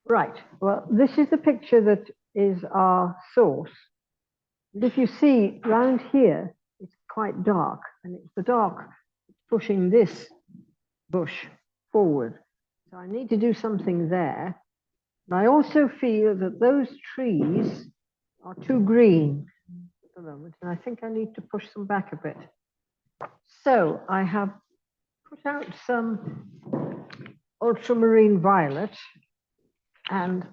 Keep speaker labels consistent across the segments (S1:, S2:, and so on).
S1: Right, well, this is the picture that is our source. And if you see round here, it's quite dark, and it's the dark pushing this bush forward. So I need to do something there. And I also feel that those trees are too green at the moment, and I think I need to push them back a bit. So I have put out some ultramarine violet, and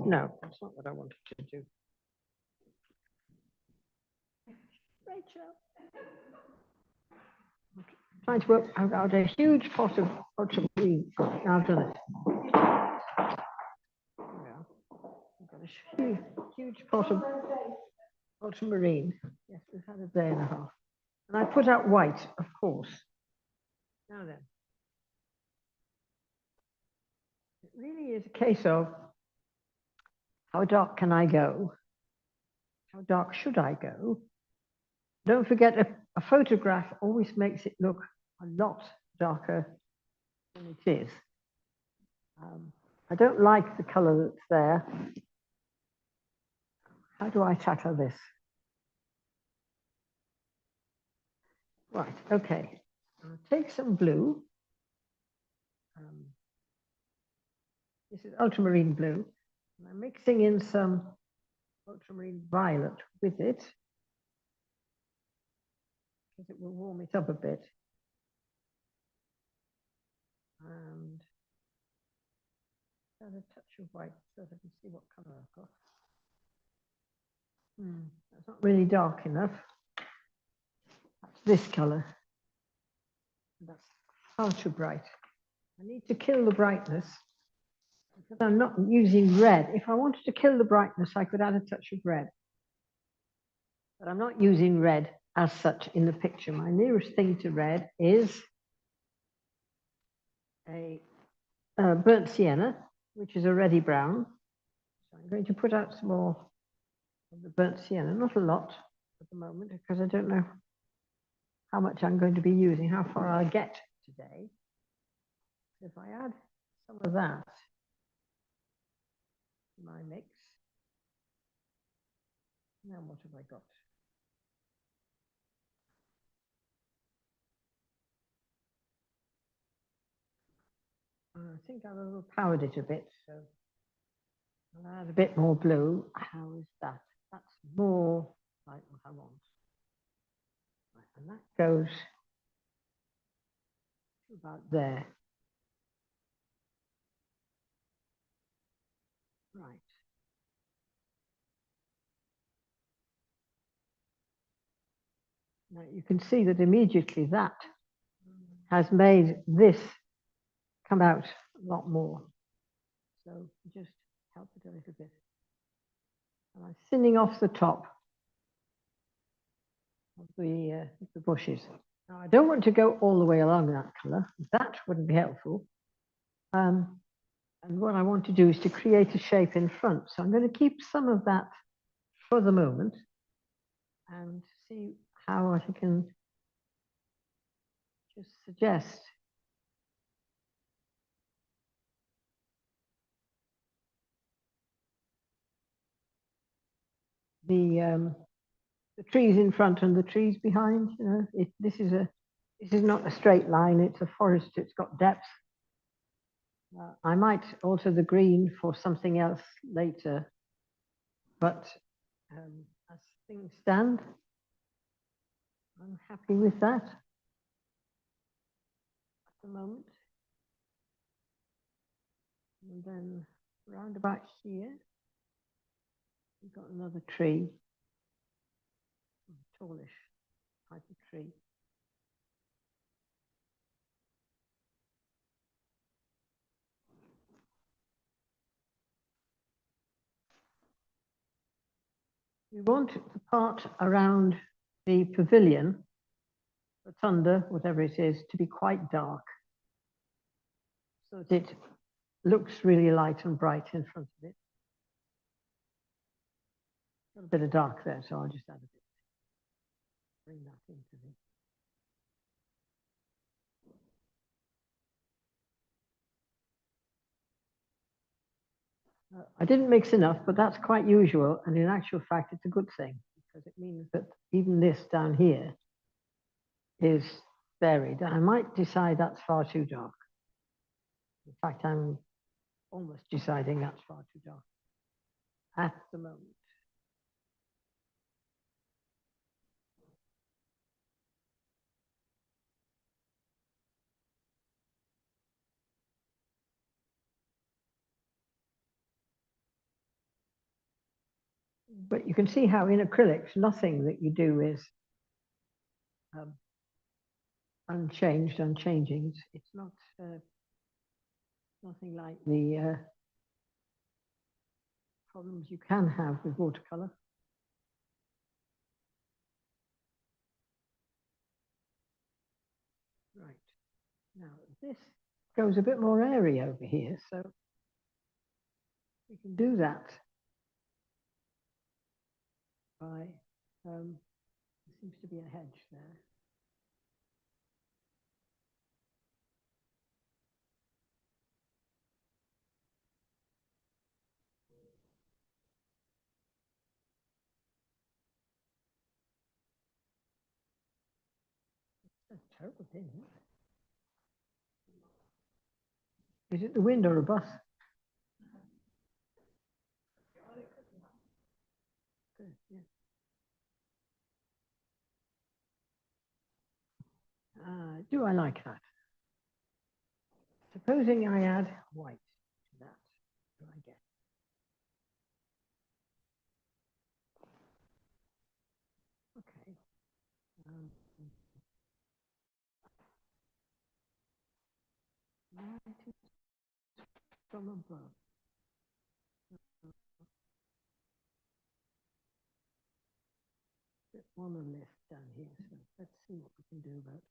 S1: no, that's not what I wanted to do. Rachel. Okay. Trying to work out a huge pot of ultramarine. Oh, now I've done it. Yeah. I've got a huge pot of ultramarine. Yes, we've had a day and a half. And I put out white, of course. Now then. It really is a case of how dark can I go? How dark should I go? Don't forget, a photograph always makes it look a lot darker than it is. I don't like the color that's there. How do I tackle this? Right, okay. I'll take some blue. This is ultramarine blue. And I'm mixing in some ultramarine violet with it, because it will warm it up a bit. And add a touch of white so that I can see what color I've got. That's not really dark enough. That's this color. That's far too bright. I need to kill the brightness because I'm not using red. If I wanted to kill the brightness, I could add a touch of red. But I'm not using red as such in the picture. My nearest thing to red is a burnt sienna, which is already brown. So I'm going to put out some more of the burnt sienna, not a lot at the moment, because I don't know how much I'm going to be using, how far I'll get today. If I add some of that to my mix, now what have I got? I think I've overpowered it a bit, so I'll add a bit more blue. How is that? That's more like what I want. Right, and that goes about there. Right. Now you can see that immediately that has made this come out a lot more. So just help it a little bit. And I'm thinning off the top of the bushes. Now I don't want to go all the way along that color. That wouldn't be helpful. And what I want to do is to create a shape in front. So I'm going to keep some of that for the moment and see how I can just suggest the trees in front and the trees behind. You know, this is not a straight line. It's a forest. It's got depth. I might alter the green for something else later, but as things stand, I'm happy with that at the moment. And then round about here, we've got another tree, a tallish type of tree. We want the part around the pavilion, rotunda, whatever it is, to be quite dark, so that it looks really light and bright in front of it. Got a bit of dark there, so I'll just add a bit. Bring that into it. I didn't mix enough, but that's quite usual. And in actual fact, it's a good thing because it means that even this down here is varied. I might decide that's far too dark. In fact, I'm almost deciding that's far too dark at the moment. But you can see how in acrylics, nothing that you do is um, unchanging. It's not nothing like the problems you can have with watercolor. Right, now this goes a bit more airy over here, so we can do that by, there seems to be a hedge there. That's a terrible thing, isn't it? Is it the wind or a bus? Good, yeah. Do I like that? Supposing I add white to that, what do I get? Okay. Light from above. Bit monolith down here, so let's see what we can do about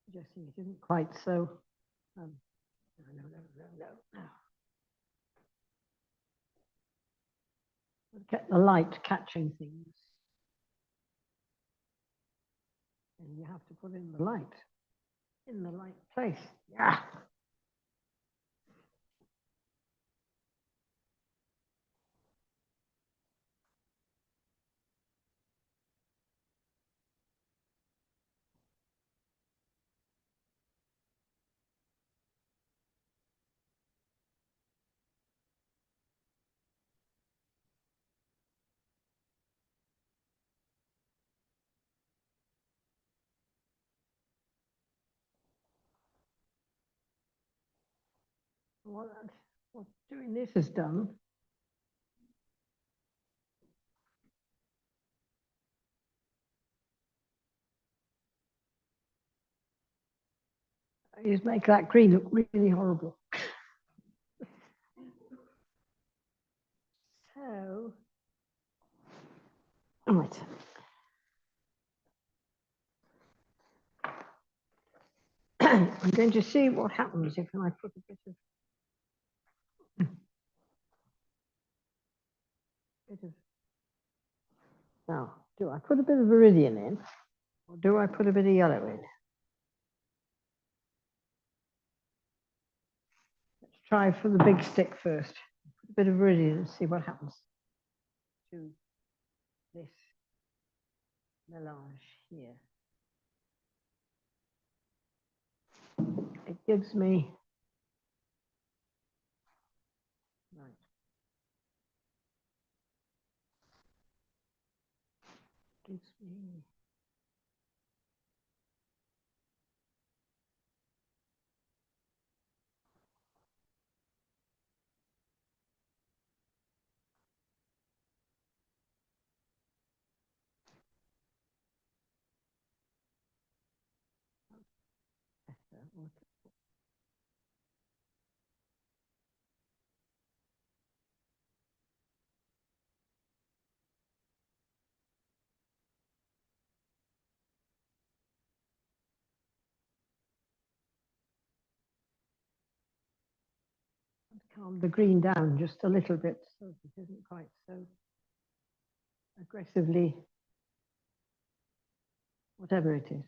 S1: suggesting it isn't quite so. No. Get the light catching things, and you have to put in the light in the right place. Yeah. What doing this has done is make that green look really horrible. So, all right. I'm going to see what happens if I put a bit of. Now, do I put a bit of viridian in, or do I put a bit of yellow in? Let's try for the big stick first. Put a bit of viridian and see what happens to this melange here. It gives me, right. Gives me calm the green down just a little bit so it isn't quite so aggressively, whatever it is.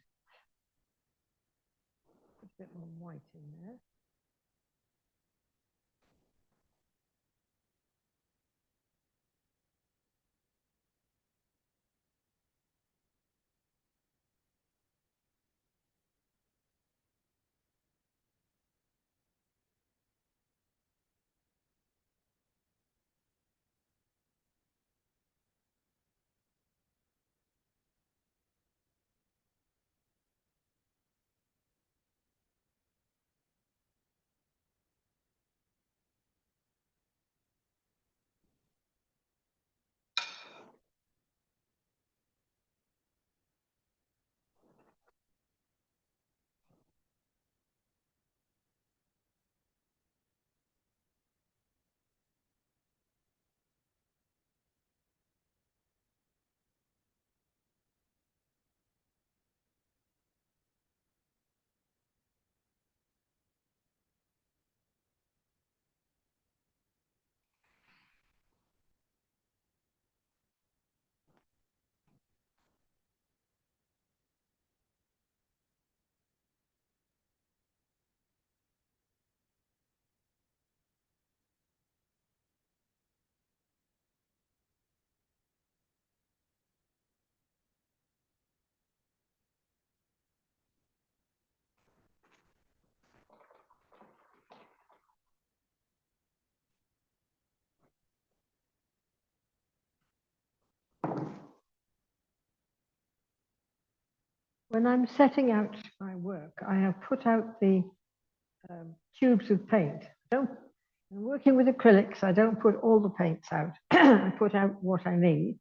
S1: Put a bit more white in there. when I'm setting out my work, I have put out the tubes of paint. I'm working with acrylics, I don't put all the paints out. I put out what I need.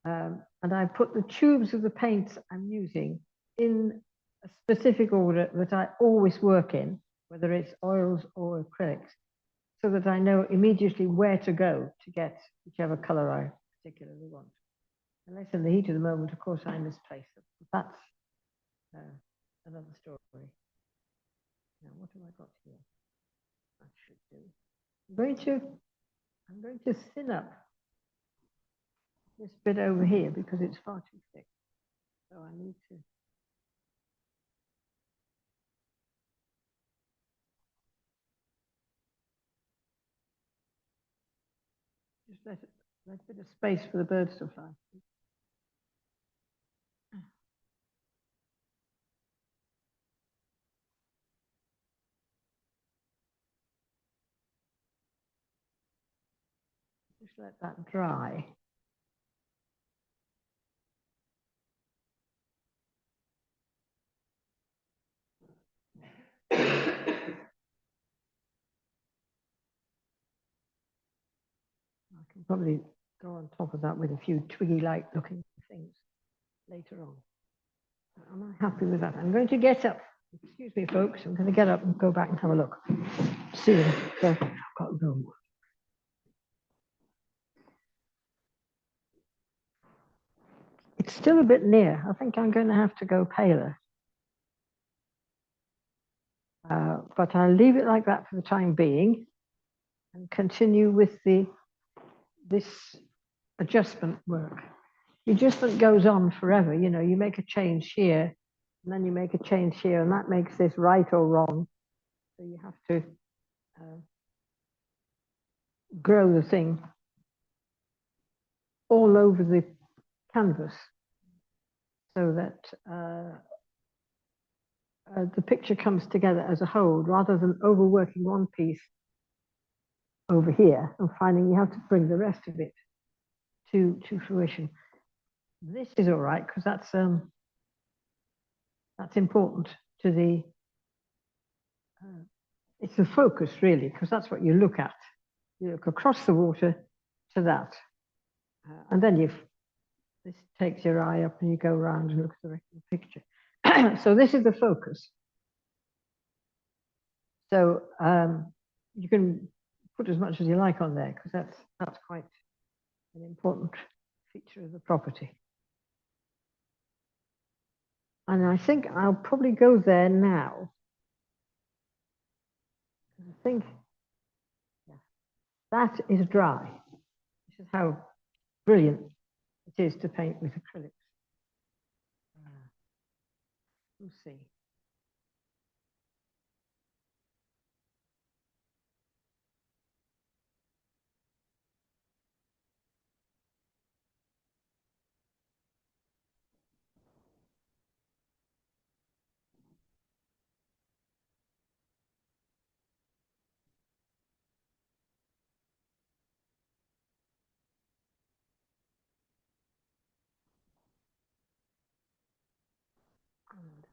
S1: And I put the tubes of the paints I'm using in a specific order that I always work in, whether it's oils or acrylics, so that I know immediately where to go to get whichever color I particularly want. Unless in the heat of the moment, of course, I misplace them. That's another story. Now, what have I got here? That should do. I'm going to thin up this bit over here because it's far too thick. So I need to just let a bit of space for the birds to fly. Just let that dry. I can probably go on top of that with a few twiggy-like looking things later on. Am I happy with that? I'm going to get up. Excuse me, folks. I'm going to get up and go back and have a look. See you. So, I've got to go. It's still a bit near. I think I'm going to have to go paler. But I'll leave it like that for the time being and continue with this adjustment work. The adjustment goes on forever. You know, you make a change here, and then you make a change here, and that makes this right or wrong. So you have to grow the thing all over the canvas so that the picture comes together as a whole, rather than overworking one piece over here and finding you have to bring the rest of it to fruition. This is all right because that's important to the it's the focus really, because that's what you look at. You look across the water to that, and then this takes your eye up and you go around and look at the rest of the picture. So this is the focus. So you can put as much as you like on there because that's quite an important feature of the property. And I think I'll probably go there now. I think that is dry. This is how brilliant it is to paint with acrylics. We'll see. And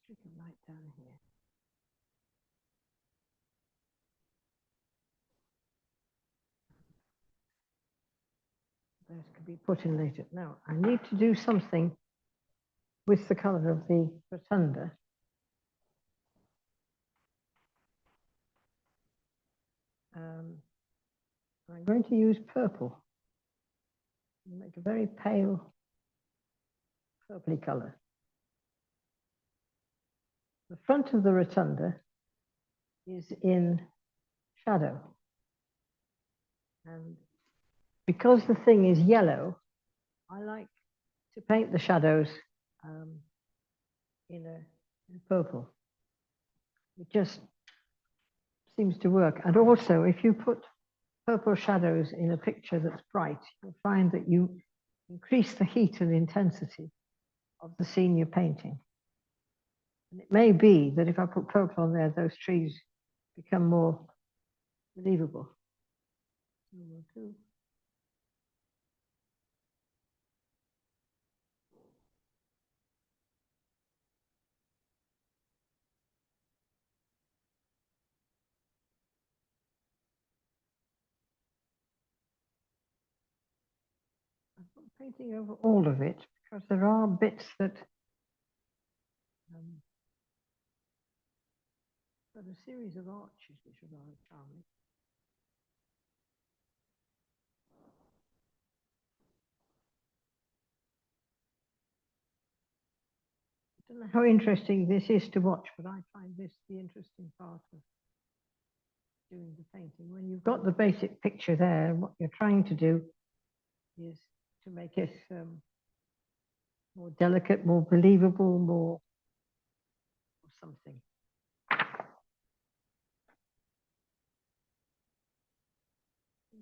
S1: stick a light down here. Those could be put in later. Now, I need to do something with the color of the rotunda. I'm going to use purple. Make a very pale purpley color. The front of the rotunda is in shadow. And because the thing is yellow, I like to paint the shadows in purple. It just seems to work. And also, if you put purple shadows in a picture that's bright, you'll find that you increase the heat and intensity of the scene you're painting. And it may be that if I put purple on there, those trees become more believable. not painting over all of it because there are bits that got a series of arches which are rather charming. I don't know how interesting this is to watch, but I find this the interesting part of doing the painting. When you've got the basic picture there, what you're trying to do is to make it more delicate, more believable, more something.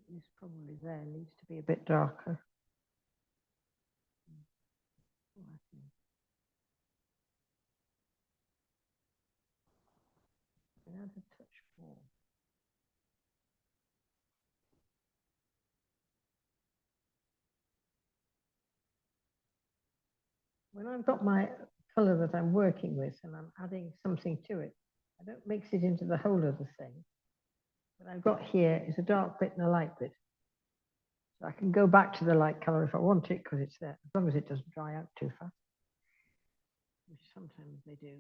S1: This probably there needs to be a bit darker. Add a touch more. When I've got my color that I'm working with and I'm adding something to it, I don't mix it into the whole of the thing. What I've got here is a dark bit and a light bit. So I can go back to the light color if I want it because it's there, as long as it doesn't dry out too fast, which sometimes they do.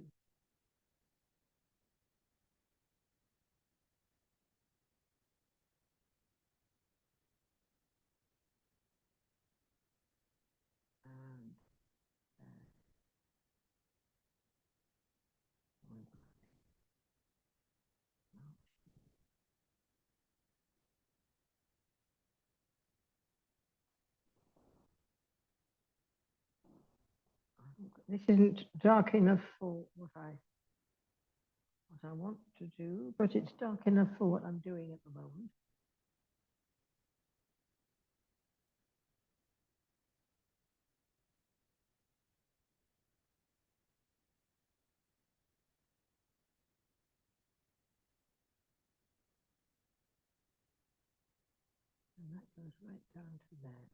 S1: And this isn't dark enough for what I want to do, but it's dark enough for what I'm doing at the moment. And that goes right down to there.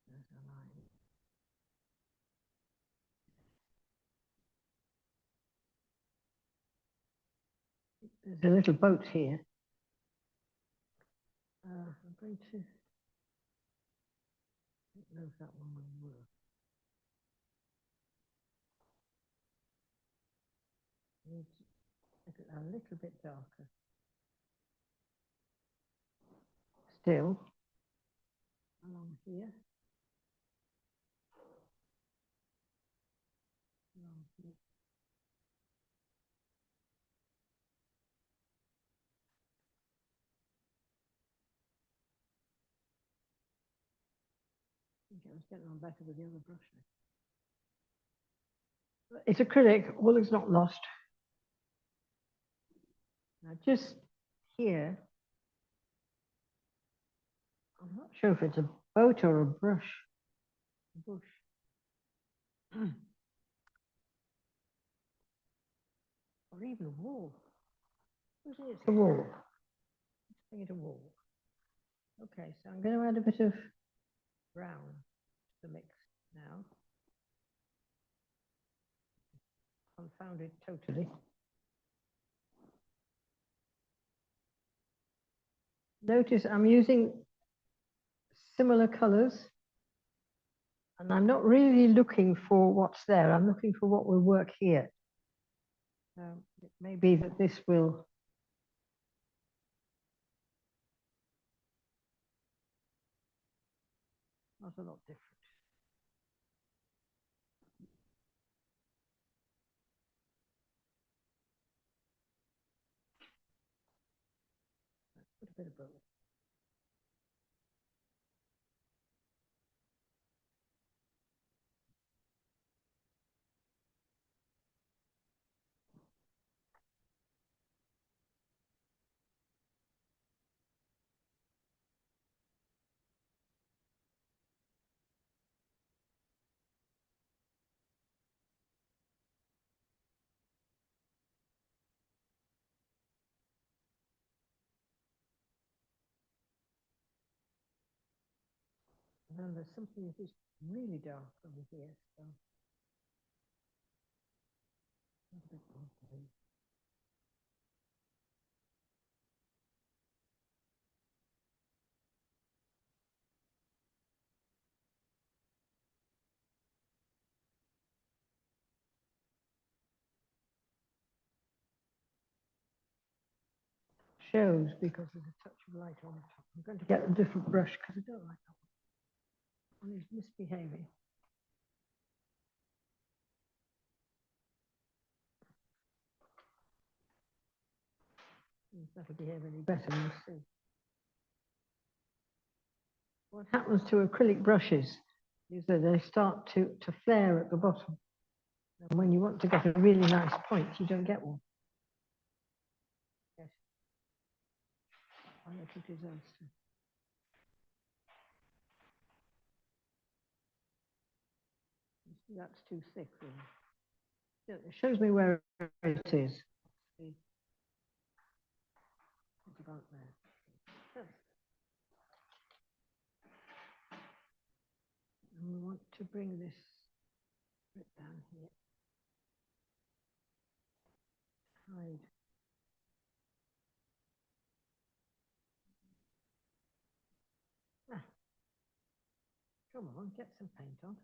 S1: There's a line. There's a little boat here. I'm going to, I don't know if that one will work. I need to make it a little bit darker. Still, along here. Along here. I think I was getting on better with the other brush. It's acrylic, all is not lost. Now just here, I'm not sure if it's a boat or a brush. A bush. Or even a wall. It's a wall. Let's bring it a wall. Okay, so I'm going to add a bit of brown to the mix now. Confound it totally. Notice I'm using similar colors and I'm not really looking for what's there. I'm looking for what will work here. It may be that this will not a lot different. Put a bit of both. And then there's something that is really dark over here. So a bit more. shows because there's a touch of light on the top. I'm going to get a different brush because I don't like that one. And he's misbehaving. He's better behave any better, we'll see. What happens to acrylic brushes is that they start to flare at the bottom. And when you want to get a really nice point, you don't get one. Yes. A little disaster. That's too thick, really. It shows me where it is. It's about there. And we want to bring this bit down here. Hide. Ah. Come on, get some paint on.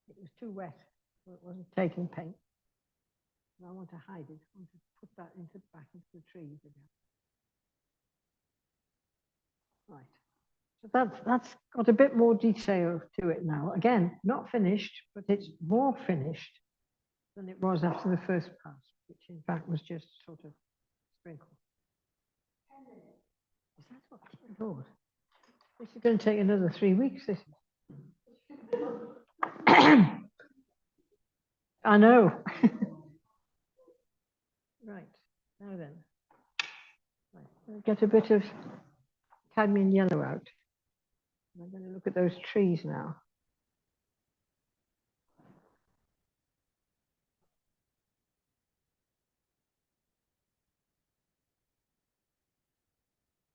S1: It was too wet, so it wasn't taking paint. And I want to hide it. I want to put that back into the trees again. Right. So that's got a bit more detail to it now. Again, not finished, but it's more finished than it was after the first pass, which in fact was just sort of sprinkle. Is that what? Lord, this is going to take another 3 weeks. This is. I know. Right, now then. Right. Get a bit of cadmium yellow out. I'm going to look at those trees now.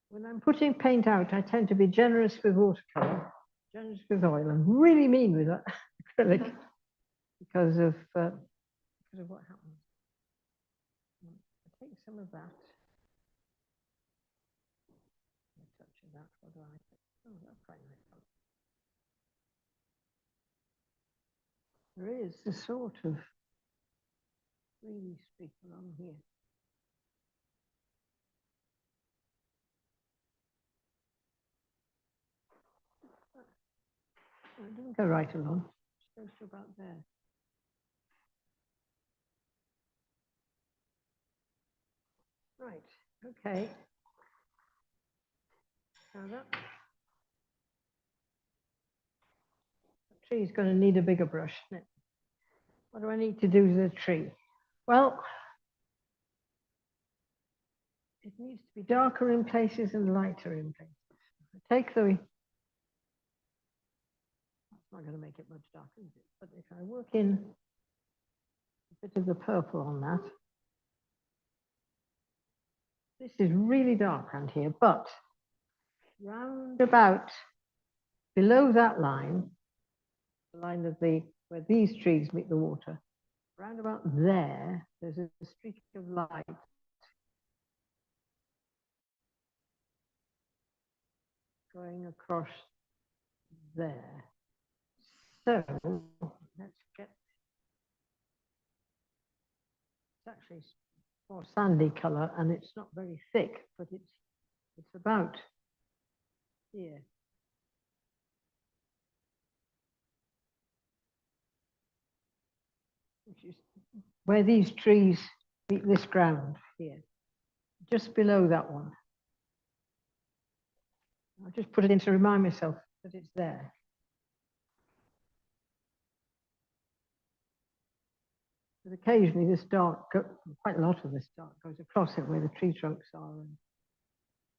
S1: When I'm putting paint out, I tend to be generous with watercolor, generous with oil, and really mean with acrylic because of what happens. I take some of that. A touch of that. What do I think? Oh, that's quite nice. There is a sort of greeny streak along here. It doesn't go right along. It goes to about there. Right. Okay. Now that tree is going to need a bigger brush, isn't it? What do I need to do to the tree? Well, it needs to be darker in places and lighter in places. I take the, that's not going to make it much darker, is it? But if I work in a bit of the purple on that, this is really dark around here, but round about below that line, the line of where these trees meet the water, round about there, there's a streak of light. Going across there. So let's get, it's actually more sandy color and it's not very thick, but it's about here. Which is where these trees meet this ground here, just below that one. I'll just put it in to remind myself that it's there. But occasionally this dark, quite a lot of this dark goes across it where the tree trunks are and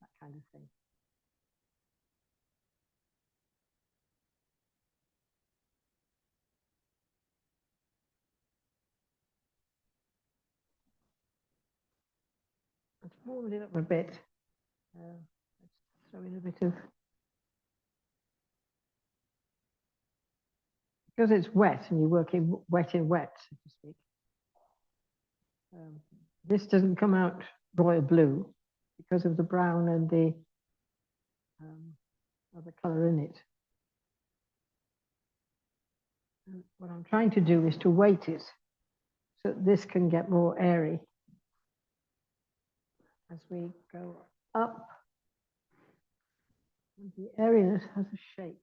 S1: that kind of thing. Let's warm it up a bit. Let's throw in a bit of, because it's wet and you're working wet in wet, so to speak. This doesn't come out royal blue because of the brown and the other color in it. And what I'm trying to do is to weight it so that this can get more airy as we go up. And the airiness has a shape.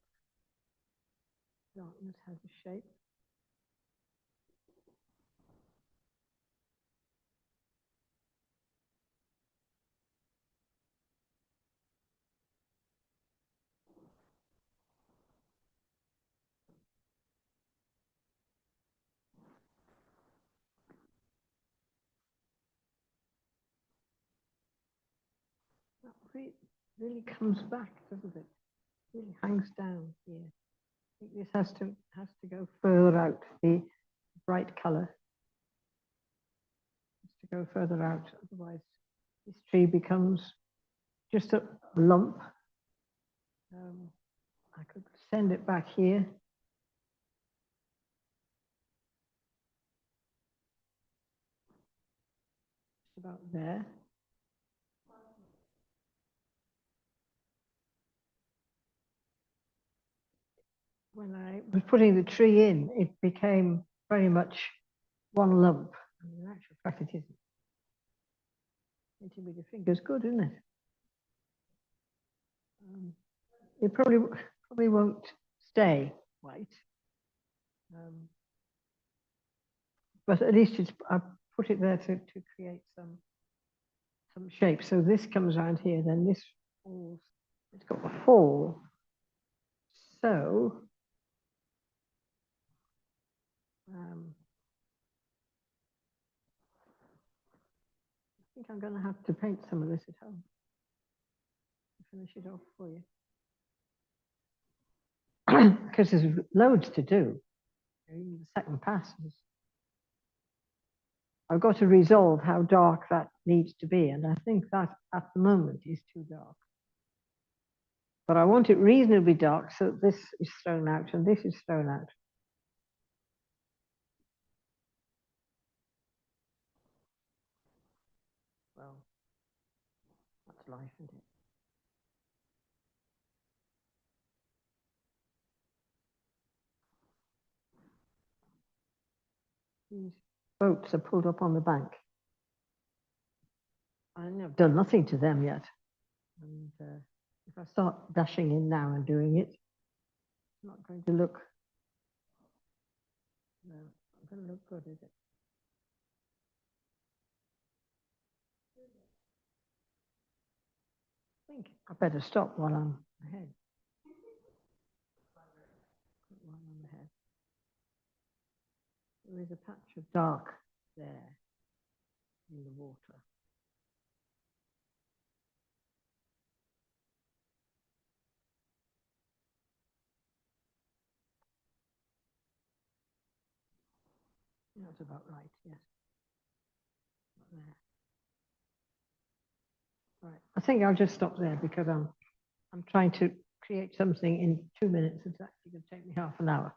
S1: Darkness has a shape. That really comes back, doesn't it? Really hangs down here. I think this has to go further out. The bright color has to go further out. Otherwise, this tree becomes just a lump. I could send it back here. About there. When I was putting the tree in, it became very much one lump. And in actual fact, it isn't. Painting with your fingers, good, isn't it? It probably won't stay white, but at least I put it there to create some shape. So this comes around here, then this falls. It's got a fall. So I think I'm going to have to paint some of this at home to finish it off for you. Because there's loads to do. Even the second pass is. I've got to resolve how dark that needs to be, and I think that at the moment is too dark. But I want it reasonably dark so that this is thrown out and this is thrown out. Well, that's life, isn't it? These boats are pulled up on the bank. I've done nothing to them yet. And if I start dashing in now and doing it, it's not going to look, no, it's not going to look good, is it? I think I better stop while I'm ahead. While I'm ahead. There is a patch of dark there in the water. That's about right, yes. There. Right. I think I'll just stop there because I'm trying to create something in 2 minutes. It's actually going to take me half an hour.